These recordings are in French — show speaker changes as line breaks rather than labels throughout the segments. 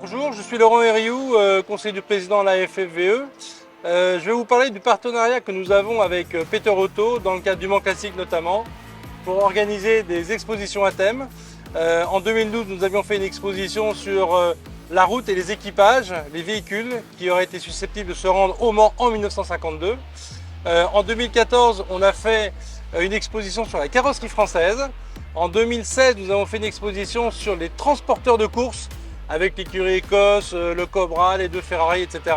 Bonjour, je suis Laurent Hériou, conseiller du président de la FFVE. Je vais vous parler du partenariat que nous avons avec Peter Auto, dans le cadre du Mans Classique notamment, pour organiser des expositions à thème. En 2012, nous avions fait une exposition sur la route et les équipages, les véhicules qui auraient été susceptibles de se rendre au Mans en 1952. En 2014, on a fait une exposition sur la carrosserie française. En 2016, nous avons fait une exposition sur les transporteurs de course avec l'écurie Écosse, le Cobra, les deux Ferrari, etc.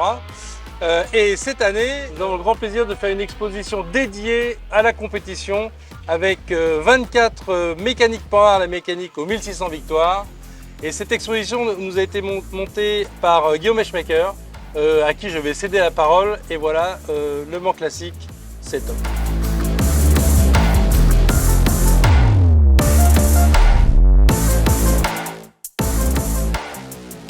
Et cette année, nous avons le grand plaisir de faire une exposition dédiée à la compétition avec 24 mécaniques power à la mécanique aux 1600 victoires. Et cette exposition nous a été montée par Guillaume Eschmaker, à qui je vais céder la parole. Et voilà, le Mans Classique, c'est top.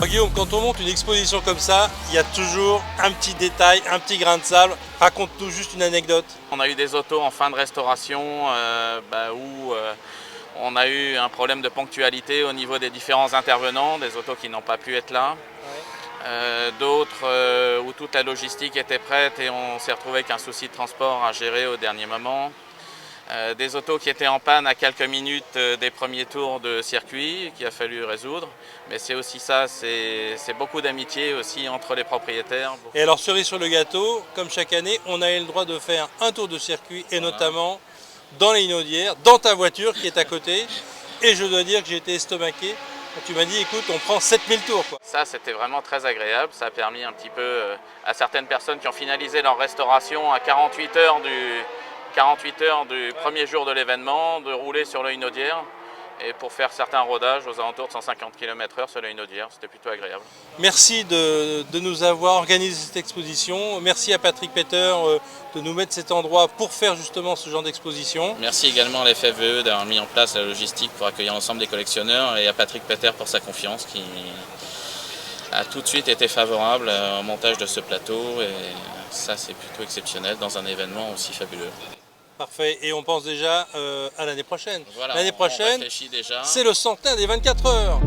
Guillaume, quand on monte une exposition comme ça, il y a toujours un petit détail, un petit grain de sable. Raconte-nous juste une anecdote.
On a eu des autos en fin de restauration où on a eu un problème de ponctualité au niveau des différents intervenants, des autos qui n'ont pas pu être là. Ouais. D'autres où toute la logistique était prête et on s'est retrouvé avec un souci de transport à gérer au dernier moment. Des autos qui étaient en panne à quelques minutes des premiers tours de circuit qu'il a fallu résoudre. Mais c'est aussi ça, c'est beaucoup d'amitié aussi entre les propriétaires.
Et alors cerise sur le gâteau, comme chaque année, on a eu le droit de faire un tour de circuit et notamment dans les Inaudières, dans ta voiture qui est à côté. Et je dois dire que j'ai été estomaqué. Tu m'as dit, écoute, on prend 7000 tours, quoi.
Ça, c'était vraiment très agréable. Ça a permis un petit peu à certaines personnes qui ont finalisé leur restauration à 48 heures du premier jour de l'événement, de rouler sur le Inaudière et pour faire certains rodages aux alentours de 150 km/h sur le Inaudière. C'était plutôt agréable.
Merci de nous avoir organisé cette exposition. Merci à Patrick Peter de nous mettre cet endroit pour faire justement ce genre d'exposition.
Merci également à la FFVE d'avoir mis en place la logistique pour accueillir l'ensemble des collectionneurs et à Patrick Peter pour sa confiance qui a tout de suite été favorable au montage de ce plateau et ça c'est plutôt exceptionnel dans un événement aussi fabuleux.
Parfait, et on pense déjà à l'année prochaine.
Voilà,
l'année prochaine,
c'est le centenaire
des 24 heures.